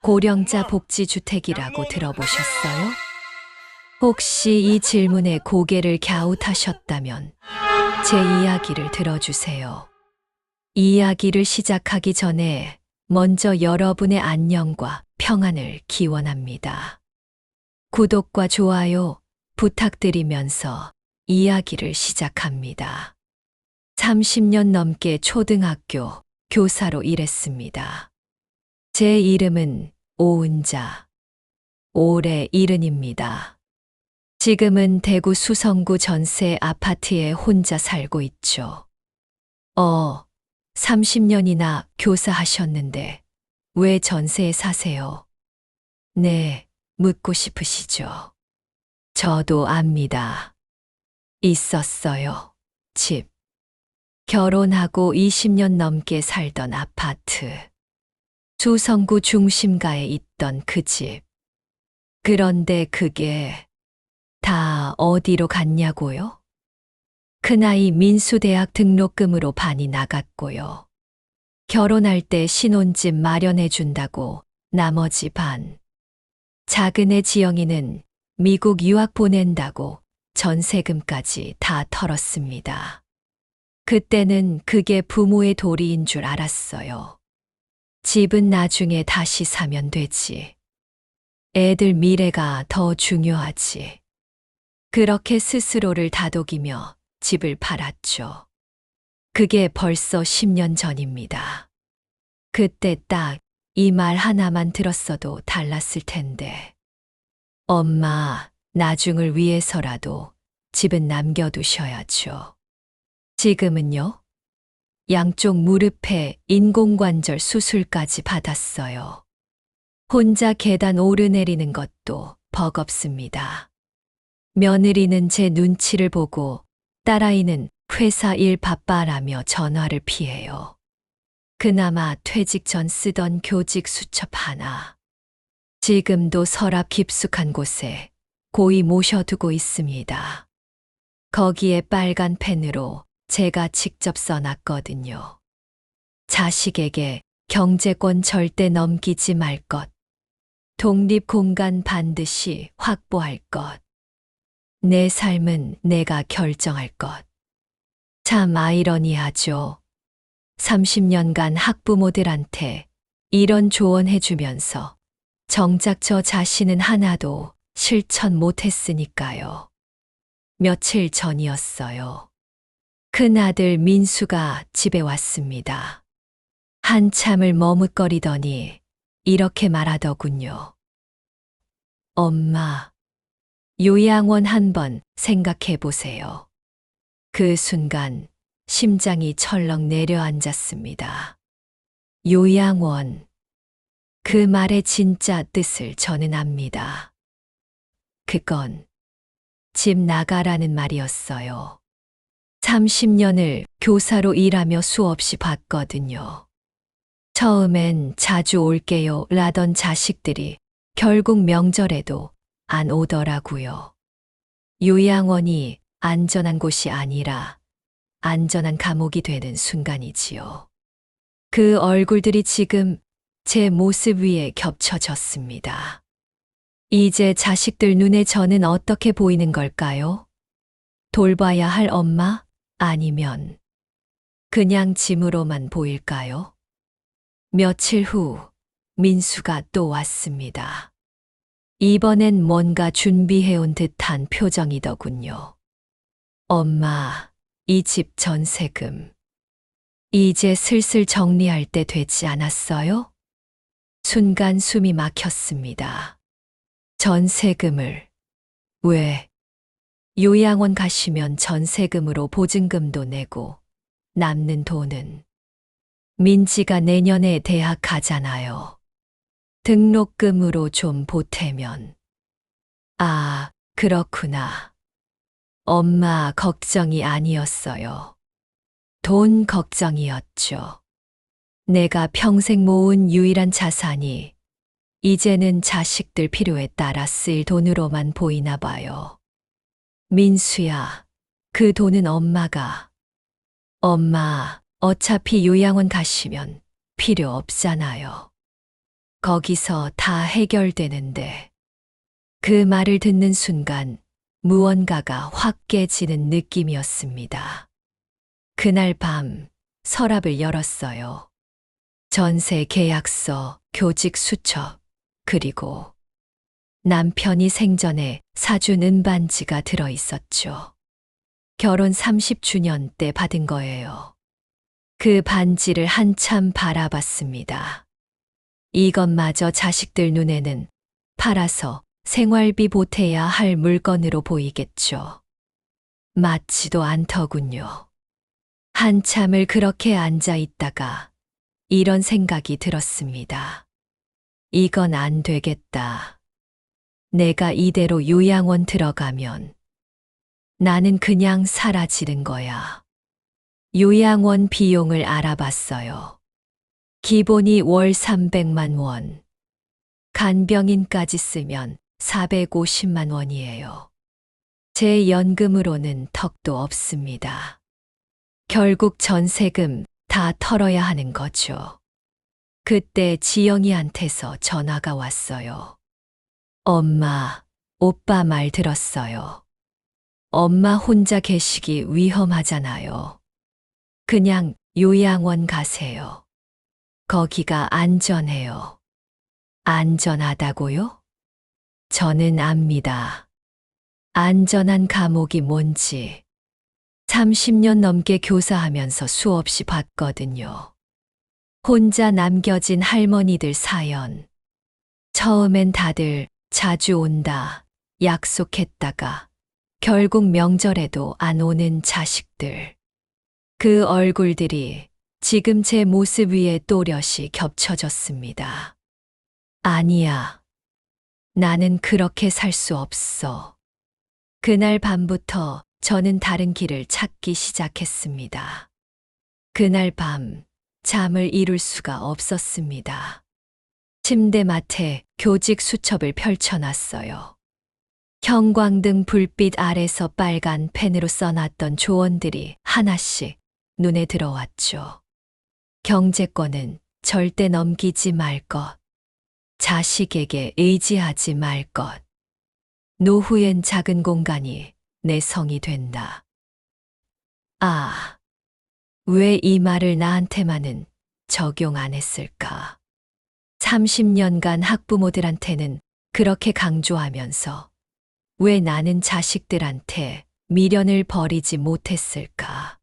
고령자 복지주택이라고 들어보셨어요? 혹시 이 질문에 고개를 갸웃하셨다면 제 이야기를 들어주세요. 이야기를 시작하기 전에 먼저 여러분의 안녕과 평안을 기원합니다. 구독과 좋아요 부탁드리면서 이야기를 시작합니다. 30년 넘게 초등학교 교사로 일했습니다. 제 이름은 오은자, 올해 70입니다. 지금은 대구 수성구 전세 아파트에 혼자 살고 있죠. 30년이나 교사하셨는데 왜 전세에 사세요? 네, 묻고 싶으시죠? 저도 압니다. 있었어요. 집. 결혼하고 20년 넘게 살던 아파트. 수성구 중심가에 있던 그 집. 그런데 그게 다 어디로 갔냐고요? 큰아이 민수대학 등록금으로 반이 나갔고요. 결혼할 때 신혼집 마련해 준다고 나머지 반. 작은애 지영이는 미국 유학 보낸다고 전세금까지 다 털었습니다. 그때는 그게 부모의 도리인 줄 알았어요. 집은 나중에 다시 사면 되지. 애들 미래가 더 중요하지. 그렇게 스스로를 다독이며 집을 팔았죠. 그게 벌써 10년 전입니다. 그때 딱 이 말 하나만 들었어도 달랐을 텐데. 엄마, 나중을 위해서라도 집은 남겨두셔야죠. 지금은요? 양쪽 무릎에 인공관절 수술까지 받았어요. 혼자 계단 오르내리는 것도 버겁습니다. 며느리는 제 눈치를 보고 딸아이는 회사 일 바빠라며 전화를 피해요. 그나마 퇴직 전 쓰던 교직 수첩 하나. 지금도 서랍 깊숙한 곳에 고이 모셔두고 있습니다. 거기에 빨간 펜으로 제가 직접 써놨거든요. 자식에게 경제권 절대 넘기지 말 것. 독립 공간 반드시 확보할 것. 내 삶은 내가 결정할 것. 참 아이러니하죠. 30년간 학부모들한테 이런 조언해주면서 정작 저 자신은 하나도 실천 못했으니까요. 며칠 전이었어요. 큰아들 민수가 집에 왔습니다. 한참을 머뭇거리더니 이렇게 말하더군요. 엄마, 요양원 한번 생각해 보세요. 그 순간 심장이 철렁 내려앉았습니다. 요양원. 그 말의 진짜 뜻을 저는 압니다. 그건 집 나가라는 말이었어요. 30년을 교사로 일하며 수없이 봤거든요. 처음엔 자주 올게요 라던 자식들이 결국 명절에도 안 오더라고요. 요양원이 안전한 곳이 아니라 안전한 감옥이 되는 순간이지요. 그 얼굴들이 지금 제 모습 위에 겹쳐졌습니다. 이제 자식들 눈에 저는 어떻게 보이는 걸까요? 돌봐야 할 엄마? 아니면 그냥 짐으로만 보일까요? 며칠 후 민수가 또 왔습니다. 이번엔 뭔가 준비해온 듯한 표정이더군요. 엄마, 이 집 전세금. 이제 슬슬 정리할 때 되지 않았어요? 순간 숨이 막혔습니다. 전세금을. 왜? 요양원 가시면 전세금으로 보증금도 내고 남는 돈은 민지가 내년에 대학 가잖아요. 등록금으로 좀 보태면. 아, 그렇구나. 엄마 걱정이 아니었어요. 돈 걱정이었죠. 내가 평생 모은 유일한 자산이 이제는 자식들 필요에 따라 쓰일 돈으로만 보이나 봐요. 민수야, 그 돈은 엄마가. 엄마, 어차피 요양원 가시면 필요 없잖아요. 거기서 다 해결되는데. 그 말을 듣는 순간 무언가가 확 깨지는 느낌이었습니다. 그날 밤 서랍을 열었어요. 전세 계약서, 교직 수첩, 그리고 남편이 생전에 사준 은반지가 들어 있었죠. 결혼 30주년 때 받은 거예요. 그 반지를 한참 바라봤습니다. 이것마저 자식들 눈에는 팔아서 생활비 보태야 할 물건으로 보이겠죠. 맞지도 않더군요. 한참을 그렇게 앉아 있다가 이런 생각이 들었습니다. 이건 안 되겠다. 내가 이대로 요양원 들어가면 나는 그냥 사라지는 거야. 요양원 비용을 알아봤어요. 기본이 월 300만 원. 간병인까지 쓰면 450만 원이에요. 제 연금으로는 턱도 없습니다. 결국 전세금 다 털어야 하는 거죠. 그때 지영이한테서 전화가 왔어요. 엄마, 오빠 말 들었어요. 엄마 혼자 계시기 위험하잖아요. 그냥 요양원 가세요. 거기가 안전해요. 안전하다고요? 저는 압니다. 안전한 감옥이 뭔지 30년 넘게 교사하면서 수없이 봤거든요. 혼자 남겨진 할머니들 사연. 처음엔 다들 자주 온다 약속했다가 결국 명절에도 안 오는 자식들. 그 얼굴들이 지금 제 모습 위에 또렷이 겹쳐졌습니다. 아니야. 나는 그렇게 살 수 없어. 그날 밤부터 저는 다른 길을 찾기 시작했습니다. 그날 밤 잠을 이룰 수가 없었습니다. 침대맡에 교직 수첩을 펼쳐놨어요. 형광등 불빛 아래서 빨간 펜으로 써놨던 조언들이 하나씩 눈에 들어왔죠. 경제권은 절대 넘기지 말 것. 자식에게 의지하지 말 것. 노후엔 작은 공간이 내 성이 된다. 아, 왜 이 말을 나한테만은 적용 안 했을까? 30년간 학부모들한테는 그렇게 강조하면서 왜 나는 자식들한테 미련을 버리지 못했을까?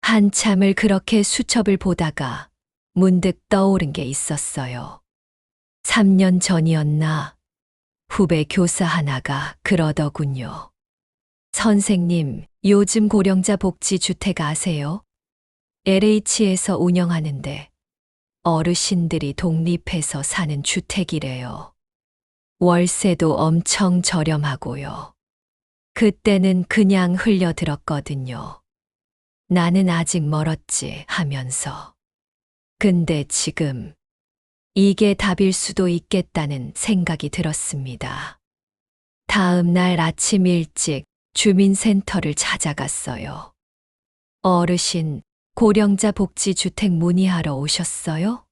한참을 그렇게 수첩을 보다가 문득 떠오른 게 있었어요. 3년 전이었나? 후배 교사 하나가 그러더군요. 선생님, 요즘 고령자 복지주택 아세요? LH에서 운영하는데 어르신들이 독립해서 사는 주택이래요. 월세도 엄청 저렴하고요. 그때는 그냥 흘려들었거든요. 나는 아직 멀었지 하면서. 근데 지금 이게 답일 수도 있겠다는 생각이 들었습니다. 다음 날 아침 일찍 주민센터를 찾아갔어요. 어르신, 고령자 복지주택 문의하러 오셨어요?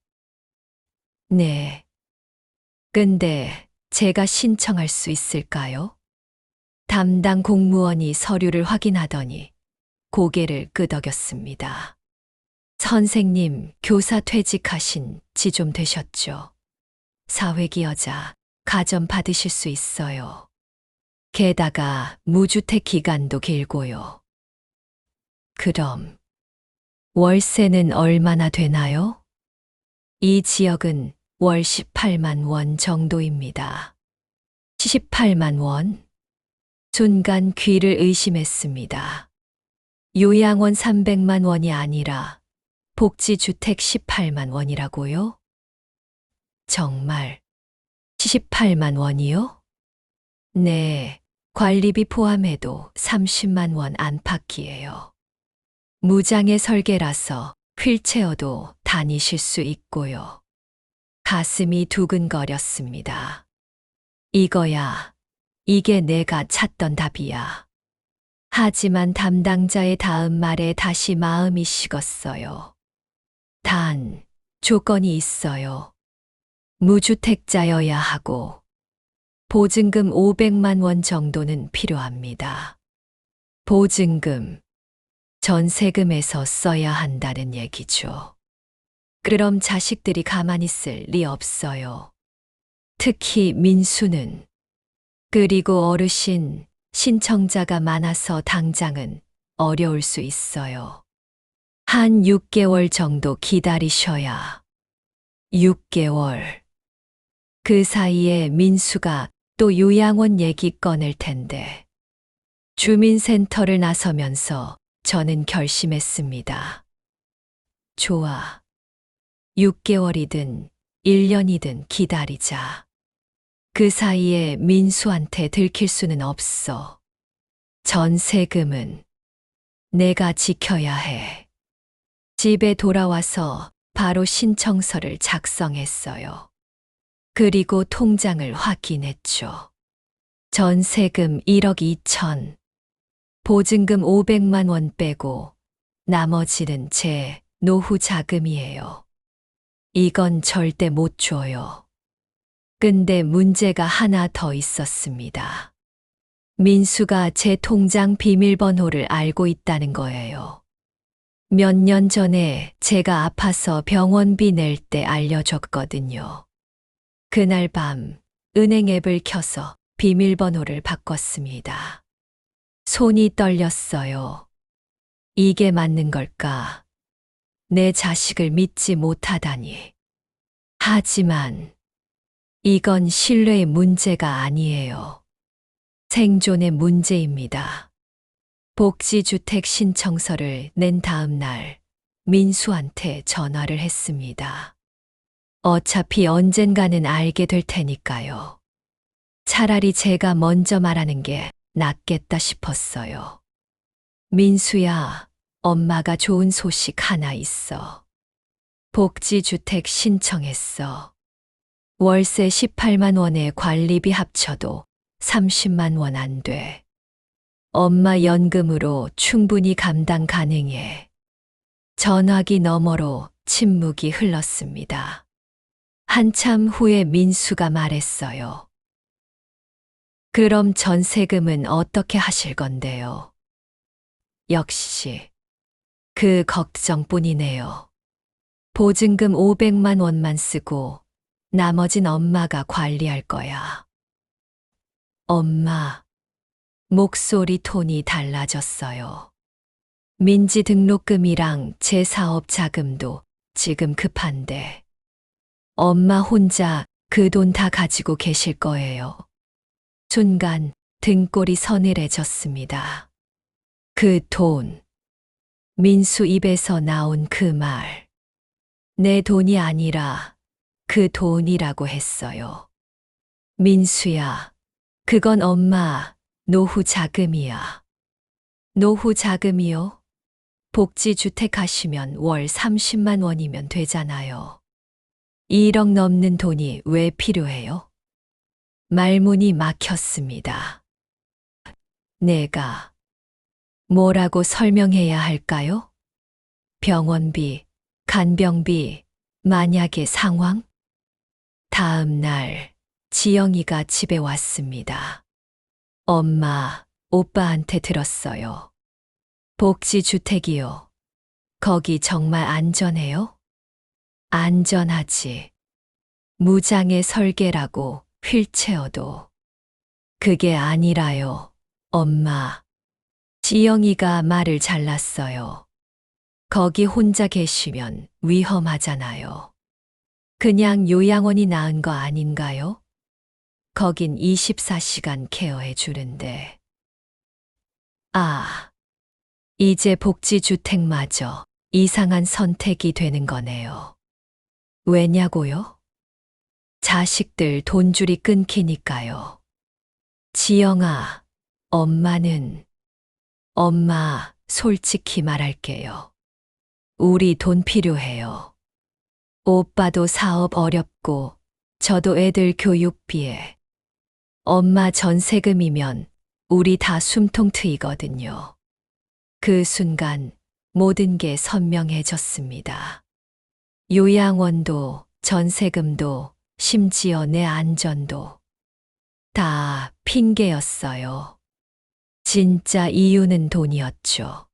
네. 근데 제가 신청할 수 있을까요? 담당 공무원이 서류를 확인하더니 고개를 끄덕였습니다. 선생님, 교사 퇴직하신 지 좀 되셨죠? 사회기여자, 가점 받으실 수 있어요. 게다가 무주택 기간도 길고요. 그럼 월세는 얼마나 되나요? 이 지역은 월 18만 원 정도입니다. 18만 원? 순간 귀를 의심했습니다. 요양원 300만 원이 아니라 복지주택 18만 원이라고요? 정말 18만 원이요? 네, 관리비 포함해도 30만 원 안팎이에요. 무장의 설계라서 휠체어도 다니실 수 있고요. 가슴이 두근거렸습니다. 이거야, 이게 내가 찾던 답이야. 하지만 담당자의 다음 말에 다시 마음이 식었어요. 단, 조건이 있어요. 무주택자여야 하고 보증금 500만 원 정도는 필요합니다. 보증금, 전세금에서 써야 한다는 얘기죠. 그럼 자식들이 가만히 있을 리 없어요. 특히 민수는. 그리고 어르신, 신청자가 많아서 당장은 어려울 수 있어요. 한 6개월 정도 기다리셔야. 6개월. 그 사이에 민수가 또 요양원 얘기 꺼낼 텐데. 주민센터를 나서면서 저는 결심했습니다. 좋아. 6개월이든 1년이든 기다리자. 그 사이에 민수한테 들킬 수는 없어. 전세금은 내가 지켜야 해. 집에 돌아와서 바로 신청서를 작성했어요. 그리고 통장을 확인했죠. 전세금 1억 2천, 보증금 500만 원 빼고 나머지는 제 노후 자금이에요. 이건 절대 못 줘요. 근데 문제가 하나 더 있었습니다. 민수가 제 통장 비밀번호를 알고 있다는 거예요. 몇 년 전에 제가 아파서 병원비 낼 때 알려줬거든요. 그날 밤 은행 앱을 켜서 비밀번호를 바꿨습니다. 손이 떨렸어요. 이게 맞는 걸까? 내 자식을 믿지 못하다니. 하지만 이건 신뢰의 문제가 아니에요. 생존의 문제입니다. 복지주택 신청서를 낸 다음 날 민수한테 전화를 했습니다. 어차피 언젠가는 알게 될 테니까요. 차라리 제가 먼저 말하는 게 낫겠다 싶었어요. 민수야, 엄마가 좋은 소식 하나 있어. 복지주택 신청했어. 월세 18만 원에 관리비 합쳐도 30만 원 안 돼. 엄마 연금으로 충분히 감당 가능해. 전화기 너머로 침묵이 흘렀습니다. 한참 후에 민수가 말했어요. 그럼 전세금은 어떻게 하실 건데요? 역시 그 걱정뿐이네요. 보증금 500만 원만 쓰고 나머진 엄마가 관리할 거야. 엄마, 목소리 톤이 달라졌어요. 민지 등록금이랑 제 사업 자금도 지금 급한데 엄마 혼자 그 돈 다 가지고 계실 거예요. 순간 등골이 서늘해졌습니다. 그 돈. 민수 입에서 나온 그 말. 내 돈이 아니라 그 돈이라고 했어요. 민수야, 그건 엄마 노후 자금이야. 노후 자금이요? 복지주택 하시면 월 30만 원이면 되잖아요. 1억 넘는 돈이 왜 필요해요? 말문이 막혔습니다. 내가 뭐라고 설명해야 할까요? 병원비, 간병비, 만약의 상황? 다음 날 지영이가 집에 왔습니다. 엄마, 오빠한테 들었어요. 복지주택이요. 거기 정말 안전해요? 안전하지. 무장의 설계라고 휠체어도. 그게 아니라요, 엄마. 지영이가 말을 잘랐어요. 거기 혼자 계시면 위험하잖아요. 그냥 요양원이 나은 거 아닌가요? 거긴 24시간 케어해 주는데. 아, 이제 복지주택마저 이상한 선택이 되는 거네요. 왜냐고요? 자식들 돈줄이 끊기니까요. 지영아, 엄마, 솔직히 말할게요. 우리 돈 필요해요. 오빠도 사업 어렵고, 저도 애들 교육비에. 엄마 전세금이면 우리 다 숨통 트이거든요. 그 순간 모든 게 선명해졌습니다. 요양원도 전세금도 심지어 내 안전도 다 핑계였어요. 진짜 이유는 돈이었죠.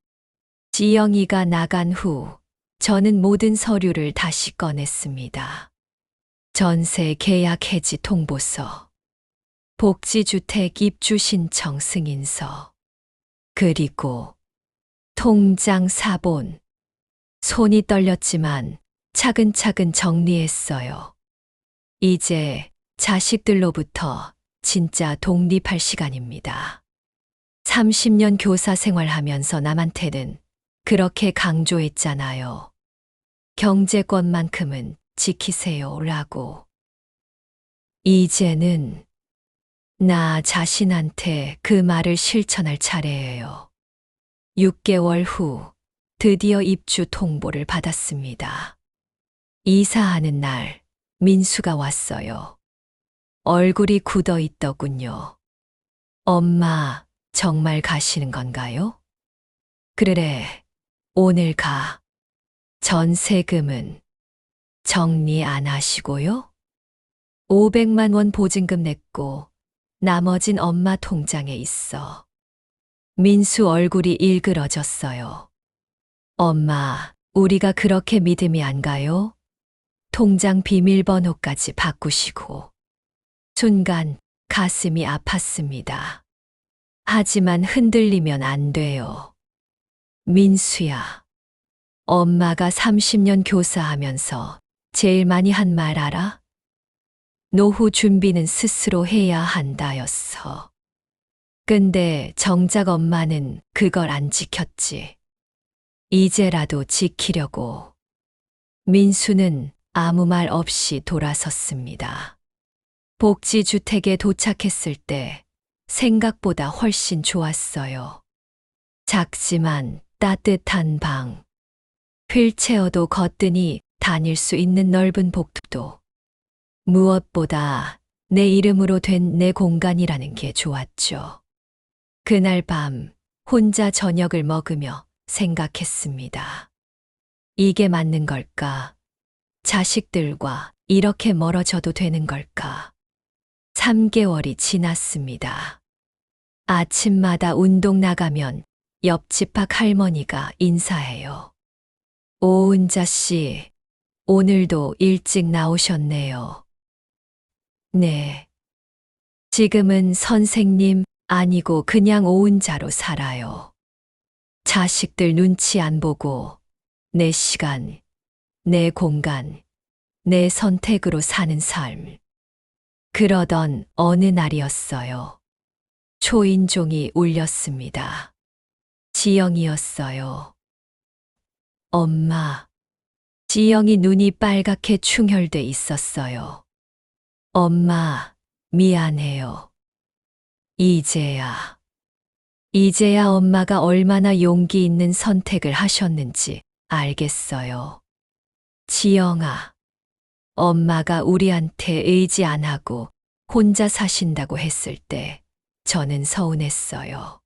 지영이가 나간 후 저는 모든 서류를 다시 꺼냈습니다. 전세 계약 해지 통보서, 복지주택 입주 신청 승인서, 그리고 통장 사본. 손이 떨렸지만 차근차근 정리했어요. 이제 자식들로부터 진짜 독립할 시간입니다. 30년 교사 생활하면서 남한테는 그렇게 강조했잖아요. 경제권만큼은 지키세요라고. 이제는 나 자신한테 그 말을 실천할 차례예요. 6개월 후 드디어 입주 통보를 받았습니다. 이사하는 날 민수가 왔어요. 얼굴이 굳어 있더군요. 엄마, 정말 가시는 건가요? 그래, 오늘 가. 전세금은 정리 안 하시고요? 500만 원 보증금 냈고 나머진 엄마 통장에 있어. 민수 얼굴이 일그러졌어요. 엄마, 우리가 그렇게 믿음이 안 가요? 통장 비밀번호까지 바꾸시고. 순간 가슴이 아팠습니다. 하지만 흔들리면 안 돼요. 민수야, 엄마가 30년 교사하면서 제일 많이 한 말 알아? 노후 준비는 스스로 해야 한다였어. 근데 정작 엄마는 그걸 안 지켰지. 이제라도 지키려고. 민수는 아무 말 없이 돌아섰습니다. 복지주택에 도착했을 때 생각보다 훨씬 좋았어요. 작지만 따뜻한 방, 휠체어도 거뜬히 다닐 수 있는 넓은 복도. 무엇보다 내 이름으로 된 내 공간이라는 게 좋았죠. 그날 밤 혼자 저녁을 먹으며 생각했습니다. 이게 맞는 걸까? 자식들과 이렇게 멀어져도 되는 걸까? 3개월이 지났습니다. 아침마다 운동 나가면 옆집 박 할머니가 인사해요. 오은자 씨, 오늘도 일찍 나오셨네요. 네. 지금은 선생님 아니고 그냥 오은자로 살아요. 자식들 눈치 안 보고 내 시간, 내 공간, 내 선택으로 사는 삶. 그러던 어느 날이었어요. 초인종이 울렸습니다. 지영이었어요. 엄마. 지영이 눈이 빨갛게 충혈돼 있었어요. 엄마, 미안해요. 이제야 엄마가 얼마나 용기 있는 선택을 하셨는지 알겠어요. 지영아, 엄마가 우리한테 의지 안 하고 혼자 사신다고 했을 때 저는 서운했어요.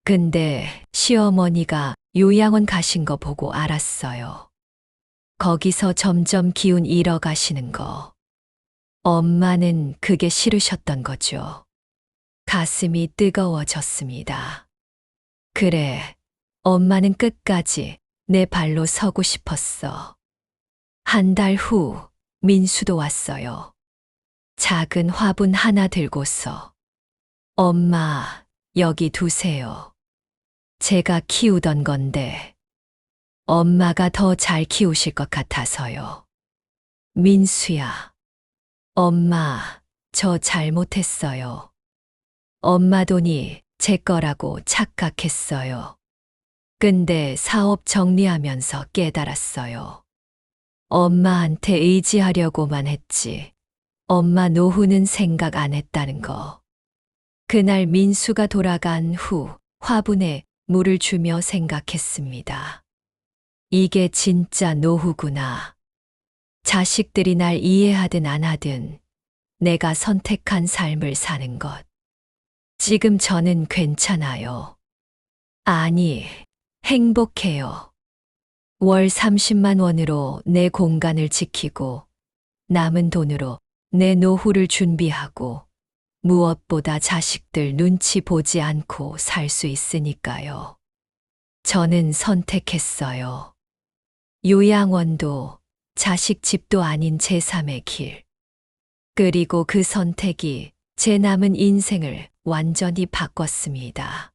근데 시어머니가 요양원 가신 거 보고 알았어요. 거기서 점점 기운 잃어가시는 거. 엄마는 그게 싫으셨던 거죠. 가슴이 뜨거워졌습니다. 그래, 엄마는 끝까지 내 발로 서고 싶었어. 한 달 후 민수도 왔어요. 작은 화분 하나 들고서 엄마, 여기 두세요. 제가 키우던 건데 엄마가 더 잘 키우실 것 같아서요. 민수야, 엄마, 저 잘못했어요. 엄마 돈이 제 거라고 착각했어요. 근데 사업 정리하면서 깨달았어요. 엄마한테 의지하려고만 했지. 엄마 노후는 생각 안 했다는 거. 그날 민수가 돌아간 후 화분에 물을 주며 생각했습니다. 이게 진짜 노후구나. 자식들이 날 이해하든 안 하든 내가 선택한 삶을 사는 것. 지금 저는 괜찮아요. 아니, 행복해요. 월 30만 원으로 내 공간을 지키고 남은 돈으로 내 노후를 준비하고 무엇보다 자식들 눈치 보지 않고 살 수 있으니까요. 저는 선택했어요. 요양원도 자식 집도 아닌 제3의 길. 그리고 그 선택이 제 남은 인생을 완전히 바꿨습니다.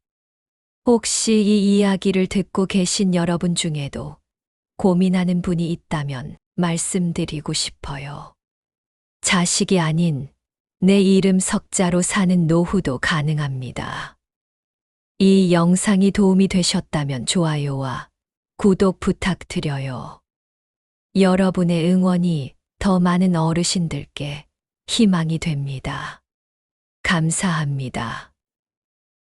혹시 이 이야기를 듣고 계신 여러분 중에도 고민하는 분이 있다면 말씀드리고 싶어요. 자식이 아닌 내 이름 석자로 사는 노후도 가능합니다. 이 영상이 도움이 되셨다면 좋아요와 구독 부탁드려요. 여러분의 응원이 더 많은 어르신들께 희망이 됩니다. 감사합니다.